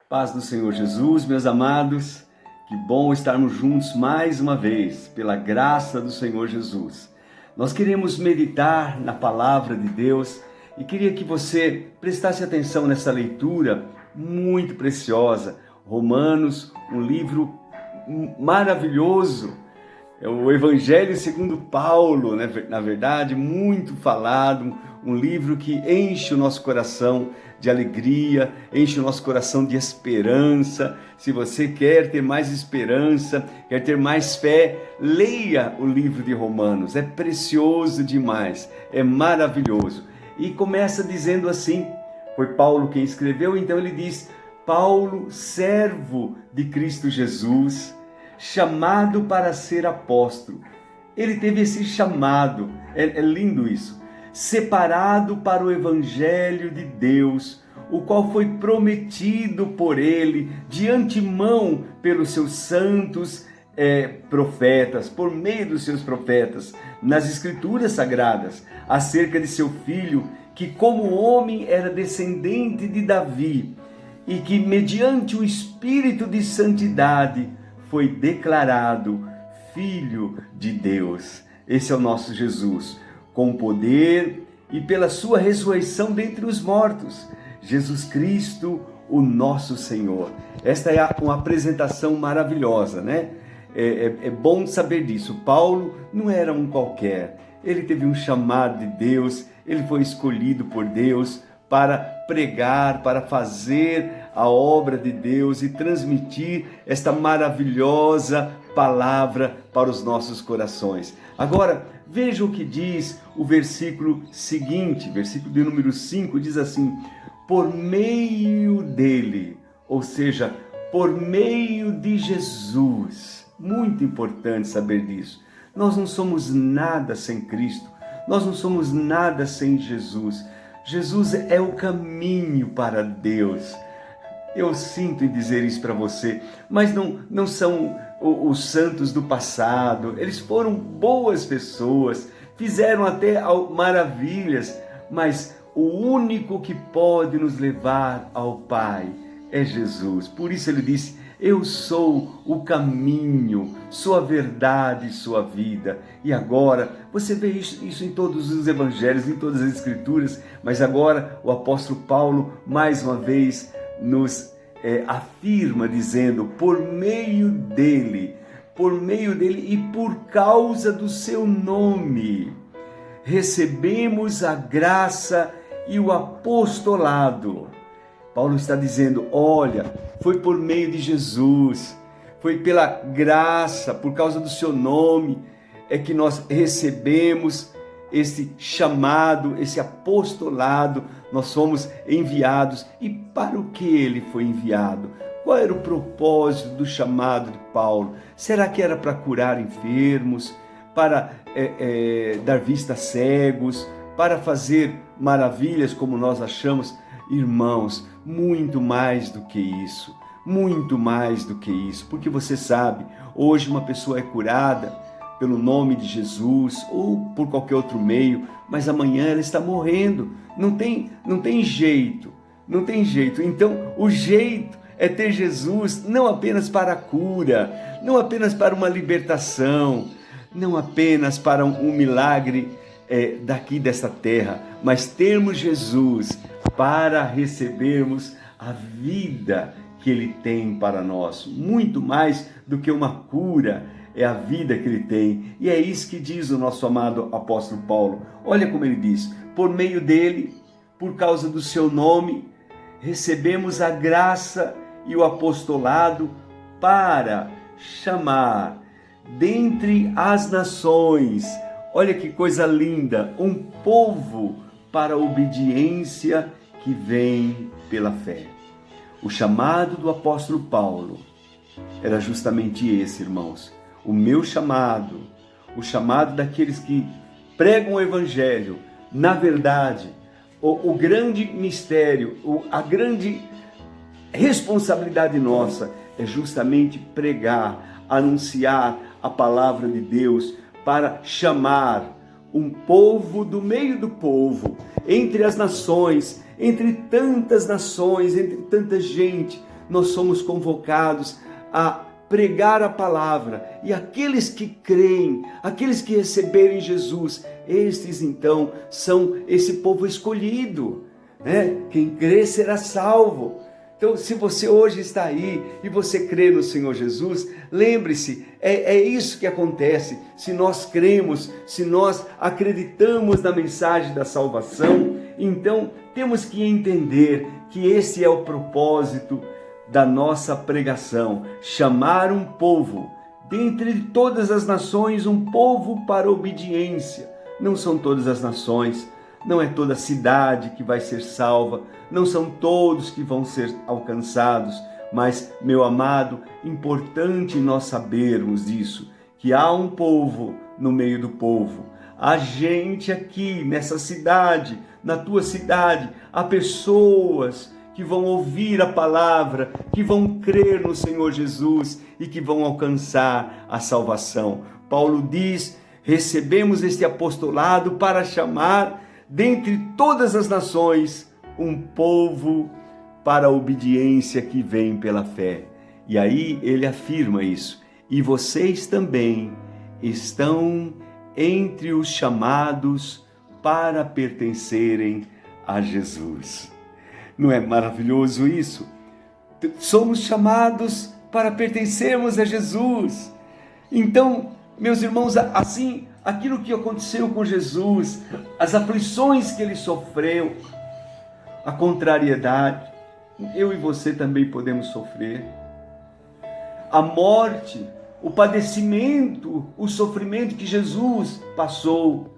Paz do Senhor Jesus, meus amados, que bom estarmos juntos mais uma vez, pela graça do Senhor Jesus. Nós queremos meditar na palavra de Deus e queria que você prestasse atenção nessa leitura muito preciosa. Romanos, um livro maravilhoso, é o Evangelho segundo Paulo, né? Na verdade, muito falado, um livro que enche o nosso coração de alegria, enche o nosso coração de esperança. Se você quer ter mais esperança, quer ter mais fé, leia o livro de Romanos, é precioso demais, é maravilhoso. E começa dizendo assim, foi Paulo quem escreveu, então ele diz: Paulo, servo de Cristo Jesus, chamado para ser apóstolo. Ele teve esse chamado, é lindo isso, separado para o Evangelho de Deus, o qual foi prometido por ele de antemão pelos seus santos profetas, por meio dos seus profetas, nas Escrituras Sagradas, acerca de seu filho, que como homem era descendente de Davi, e que mediante o Espírito de Santidade foi declarado Filho de Deus. Esse é o nosso Jesus, com poder e pela sua ressurreição dentre os mortos. Jesus Cristo, o nosso Senhor. Esta é uma apresentação maravilhosa, né? É bom saber disso. Paulo não era um qualquer. Ele teve um chamado de Deus, ele foi escolhido por Deus para pregar, para fazer a obra de Deus e transmitir esta maravilhosa palavra para os nossos corações. Agora, veja o que diz o versículo seguinte, versículo de número 5, diz assim: por meio dele, ou seja, por meio de Jesus. Muito importante saber disso. Nós não somos nada sem Cristo, nós não somos nada sem Jesus. Jesus é o caminho para Deus. Eu sinto em dizer isso para você, mas não são os santos do passado. Eles foram boas pessoas, fizeram até maravilhas, mas o único que pode nos levar ao Pai é Jesus. Por isso ele disse: eu sou o caminho, sou a verdade e sou a vida. E agora, você vê isso em todos os evangelhos, em todas as escrituras, mas agora o apóstolo Paulo, mais uma vez, nos afirma, dizendo: por meio dele e por causa do seu nome, recebemos a graça e o apostolado. Paulo está dizendo: olha, foi por meio de Jesus, foi pela graça, por causa do seu nome, é que nós recebemos esse chamado, esse apostolado, nós fomos enviados. E para o que ele foi enviado? Qual era o propósito do chamado de Paulo? Será que era para curar enfermos, para dar vista a cegos, para fazer maravilhas como nós achamos? Irmãos, muito mais do que isso, muito mais do que isso, porque você sabe, hoje uma pessoa é curada pelo nome de Jesus ou por qualquer outro meio, mas amanhã ela está morrendo, não tem jeito. Então o jeito é ter Jesus não apenas para a cura, não apenas para uma libertação, não apenas para um milagre daqui desta terra, mas termos Jesus para recebermos a vida que Ele tem para nós. Muito mais do que uma cura, é a vida que Ele tem. E é isso que diz o nosso amado apóstolo Paulo. Olha como ele diz: por meio dele, por causa do seu nome, recebemos a graça e o apostolado para chamar dentre as nações, olha que coisa linda, um povo para a obediência que vem pela fé. O chamado do apóstolo Paulo era justamente esse, irmãos. O meu chamado, o chamado daqueles que pregam o evangelho, na verdade, o grande mistério, a grande responsabilidade nossa é justamente pregar, anunciar a palavra de Deus para chamar um povo do meio do povo, entre as nações, entre tantas nações, entre tanta gente, nós somos convocados a pregar a palavra, e aqueles que creem, aqueles que receberem Jesus, estes então são esse povo escolhido, né? Quem crê será salvo. Então, se você hoje está aí e você crê no Senhor Jesus, lembre-se, é isso que acontece. Se nós cremos, se nós acreditamos na mensagem da salvação, então temos que entender que esse é o propósito da nossa pregação: chamar um povo, dentre todas as nações, um povo para obediência. Não são todas as nações, não é toda a cidade que vai ser salva, não são todos que vão ser alcançados, mas, meu amado, importante nós sabermos isso, que há um povo no meio do povo. Há gente aqui nessa cidade, na tua cidade, há pessoas que vão ouvir a palavra, que vão crer no Senhor Jesus e que vão alcançar a salvação. Paulo diz: recebemos este apostolado para chamar dentre todas as nações um povo para a obediência que vem pela fé. E aí ele afirma isso: e vocês também estão entre os chamados para pertencerem a Jesus. Não é maravilhoso isso? Somos chamados para pertencermos a Jesus. Então, meus irmãos, assim, aquilo que aconteceu com Jesus, as aflições que ele sofreu, a contrariedade, eu e você também podemos sofrer. A morte, o padecimento, o sofrimento que Jesus passou,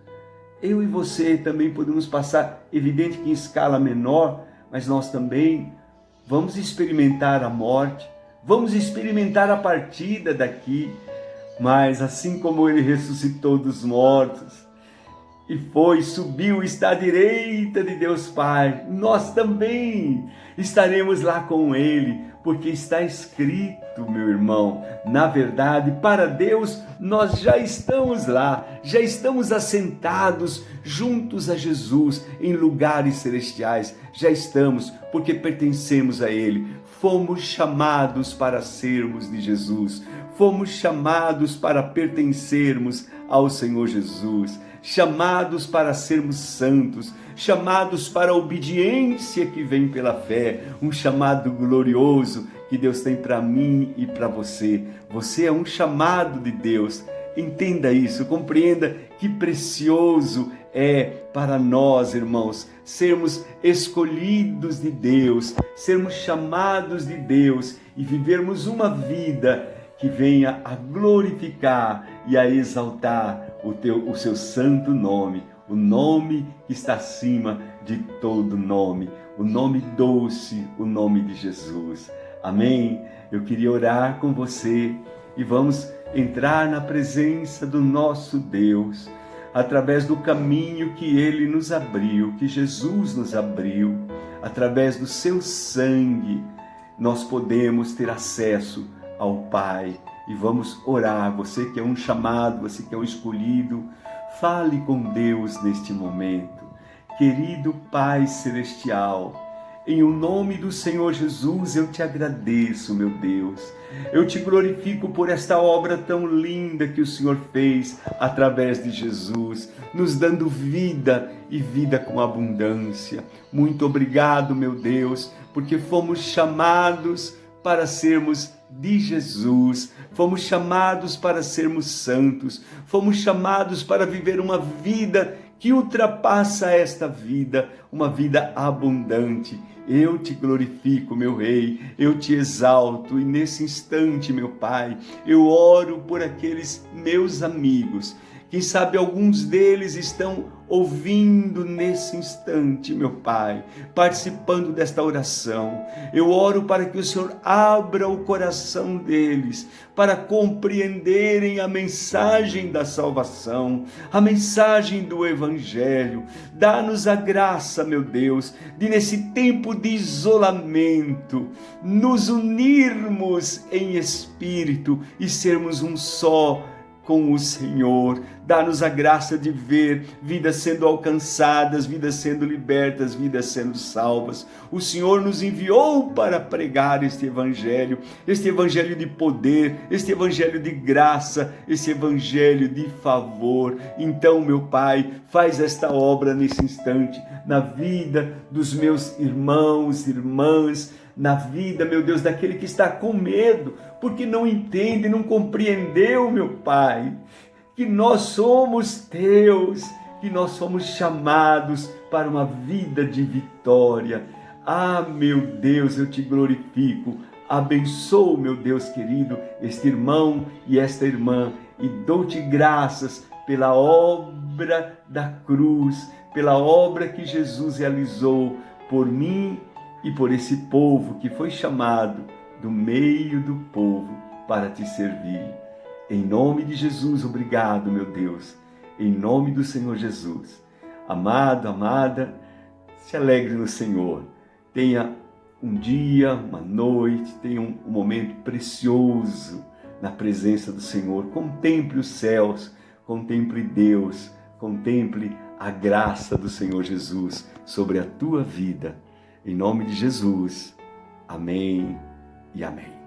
eu e você também podemos passar. Evidente que em escala menor, mas nós também vamos experimentar a morte, vamos experimentar a partida daqui. Mas assim como ele ressuscitou dos mortos e subiu, está à direita de Deus Pai, nós também estaremos lá com ele, porque está escrito, meu irmão, na verdade, para Deus nós já estamos lá, já estamos assentados juntos a Jesus em lugares celestiais, já estamos, porque pertencemos a ele. Fomos chamados para sermos de Jesus, fomos chamados para pertencermos ao Senhor Jesus, chamados para sermos santos, chamados para a obediência que vem pela fé, um chamado glorioso que Deus tem para mim e para você. Você é um chamado de Deus. Entenda isso, compreenda que precioso é para nós, irmãos, sermos escolhidos de Deus, sermos chamados de Deus e vivermos uma vida que venha a glorificar e a exaltar o seu santo nome, o nome que está acima de todo nome, o nome doce, o nome de Jesus. Amém? Eu queria orar com você e vamos entrar na presença do nosso Deus, através do caminho que Ele nos abriu, que Jesus nos abriu, através do seu sangue, nós podemos ter acesso ao Pai. E vamos orar. Você que é um chamado, você que é um escolhido, fale com Deus neste momento. Querido Pai Celestial, em o nome do Senhor Jesus, eu te agradeço, meu Deus. Eu te glorifico por esta obra tão linda que o Senhor fez através de Jesus, nos dando vida e vida com abundância. Muito obrigado, meu Deus, porque fomos chamados para sermos de Jesus, fomos chamados para sermos santos, fomos chamados para viver uma vida que ultrapassa esta vida, uma vida abundante. Eu te glorifico, meu Rei, eu te exalto, e nesse instante, meu Pai, eu oro por aqueles meus amigos. Quem sabe alguns deles estão ouvindo nesse instante, meu Pai, participando desta oração. Eu oro para que o Senhor abra o coração deles, para compreenderem a mensagem da salvação, a mensagem do Evangelho. Dá-nos a graça, meu Deus, de nesse tempo de isolamento, nos unirmos em espírito e sermos um só com o Senhor. Dá-nos a graça de ver vidas sendo alcançadas, vidas sendo libertas, vidas sendo salvas. O Senhor nos enviou para pregar este evangelho de poder, este evangelho de graça, este evangelho de favor. Então, meu Pai, faz esta obra nesse instante, na vida dos meus irmãos, irmãs, na vida, meu Deus, daquele que está com medo, porque não entende, não compreendeu, meu Pai, que nós somos teus, que nós somos chamados para uma vida de vitória. Ah, meu Deus, eu te glorifico, abençoo, meu Deus querido, este irmão e esta irmã, e dou-te graças pela obra da cruz, pela obra que Jesus realizou por mim e por esse povo que foi chamado do meio do povo para te servir. Em nome de Jesus, obrigado, meu Deus. Em nome do Senhor Jesus. Amado, amada, se alegre no Senhor. Tenha um dia, uma noite, tenha um momento precioso na presença do Senhor. Contemple os céus, contemple Deus, contemple a graça do Senhor Jesus sobre a tua vida. Em nome de Jesus. Amém e amém.